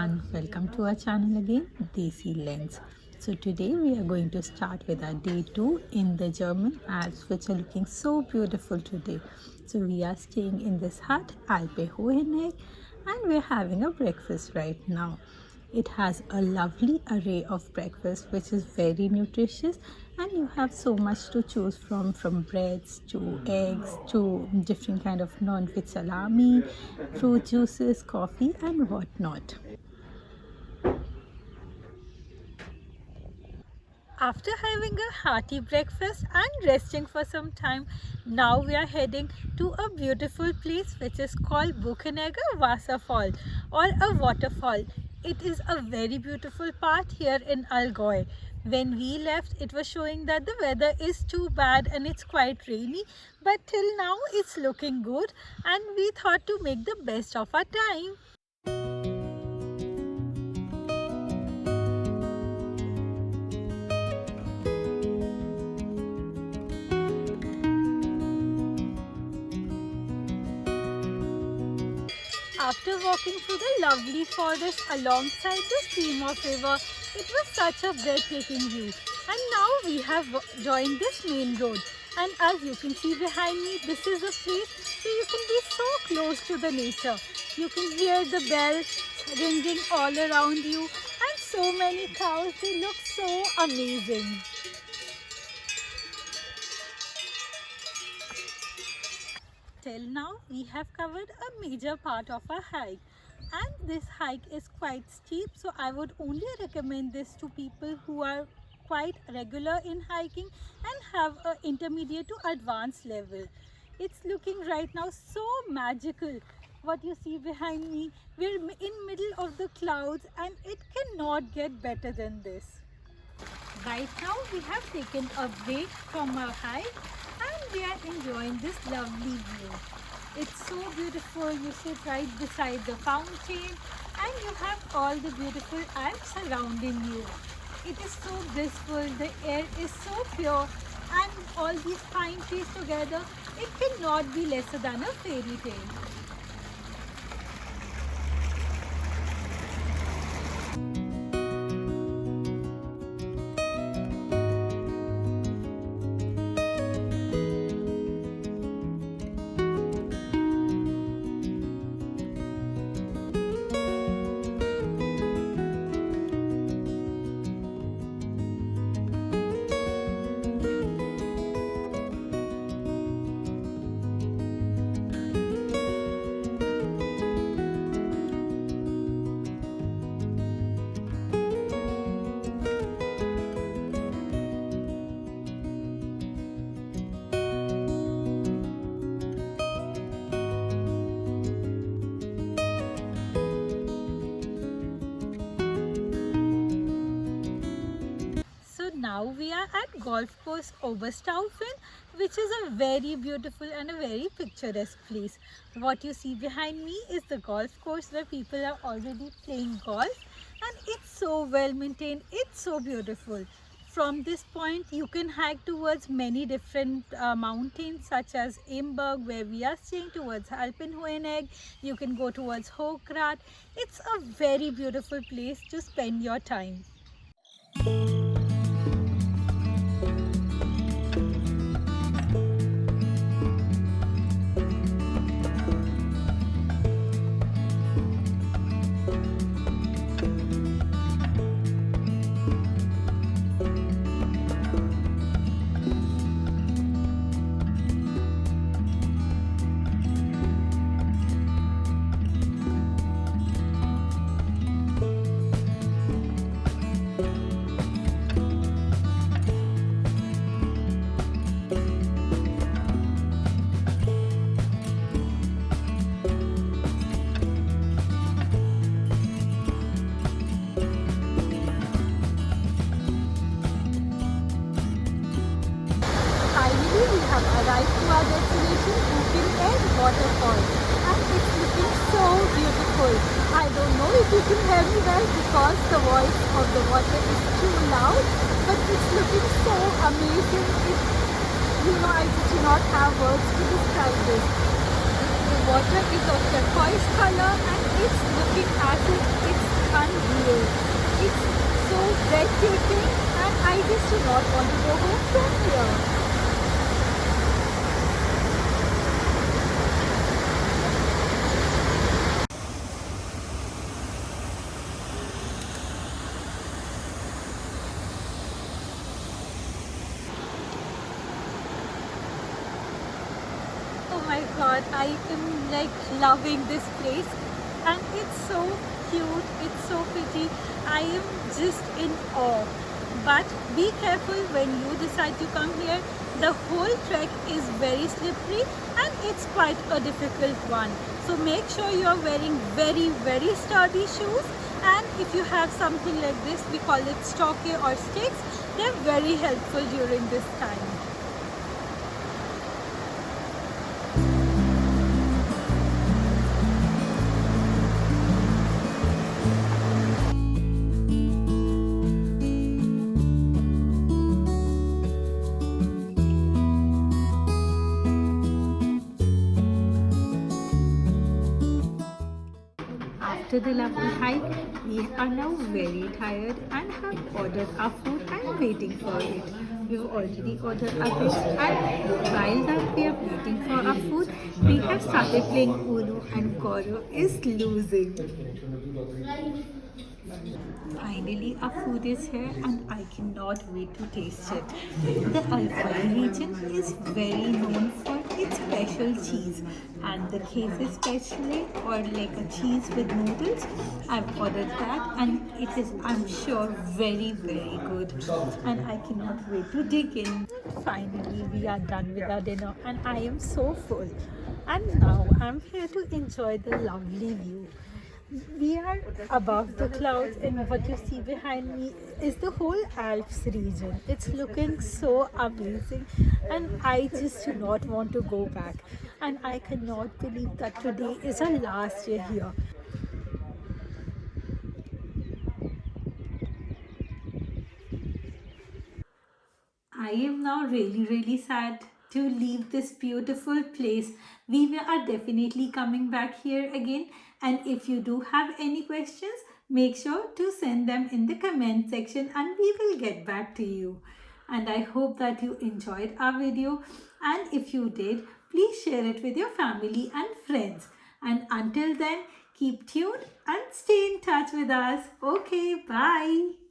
everyone, welcome to our channel again, Desi Lens. So today we are going to start with our day 2 in the German Alps, which are looking so beautiful today. So we are staying in this hut, Alpe Hohenegg, and we're having a breakfast right now. It has a lovely array of breakfast which is very nutritious, and you have so much to choose from breads to eggs to different kind of non-veg salami, fruit juices, coffee and whatnot. After having a hearty breakfast and resting for some time, now we are heading to a beautiful place which is called Buchenegger Waterfall or a waterfall. It is a very beautiful part here in Allgäu. When we left, it was showing that the weather is too bad and it's quite rainy, but till now it's looking good and we thought to make the best of our time. After walking through the lovely forest alongside the stream of river, it was such a breathtaking view. And now we have joined this main road. And as you can see behind me, this is a place where you can be so close to the nature. You can hear the bells ringing all around you and so many cows. They look so amazing. Till now we have covered a major part of our hike, and this hike is quite steep, so I would only recommend this to people who are quite regular in hiking and have an intermediate to advanced level. It's looking right now so magical. What you see behind me, we're in middle of the clouds and it cannot get better than this. Right now we have taken a break from our hike and we are enjoying this lovely view. It's so beautiful. You sit right beside the fountain and you have all the beautiful Alps surrounding you. It is so blissful. The air is so pure and all these pine trees together, it cannot be lesser than a fairy tale. Now we are at golf course Oberstaufen, which is a very beautiful and a very picturesque place. What you see behind me is the golf course where people are already playing golf, and it's so well maintained, it's so beautiful. From this point you can hike towards many different mountains such as Imberg, where we are staying, towards Alpe Hohenegg. You can go towards Hochgrat. It's a very beautiful place to spend your time. We have arrived to our destination, Buchenegger Waterfalls, and it's looking so beautiful. I don't know if you can hear me well because the voice of the water is too loud, but it's looking so amazing. I do not have words to describe this. The water is of turquoise color and it's looking as if it's a breathtaking and I just do not want to go home from here. Oh my god, I am like loving this place and it's so cute, it's so pretty. I am just in awe. But be careful when you decide to come here. The whole trek is very slippery and it's quite a difficult one. So make sure you are wearing very sturdy shoes, and if you have something like this, we call it stokke or sticks, they're very helpful during this time. After the lovely hike, we are now very tired and have ordered our food and waiting for it. We've already ordered our dish, and while that we are waiting for our food, we have started playing Uno and Goro is losing. Finally, our food is here and I cannot wait to taste it. The Alpine region is very known for its special cheese, and the Käse especially, or like a cheese with noodles. I've ordered that and it is, I'm sure, very good, and I cannot wait to dig in. Finally, we are done with our dinner and I am so full. And now I'm here to enjoy the lovely view. We are above the clouds, and what you see behind me is the whole Alps region. It's looking so amazing and I just do not want to go back, and I cannot believe that today is our last day here. I am now really sad to leave this beautiful place. We are definitely coming back here again. And if you do have any questions, make sure to send them in the comment section and we will get back to you. And I hope that you enjoyed our video. And if you did, please share it with your family and friends. And until then, keep tuned and stay in touch with us. Okay, bye.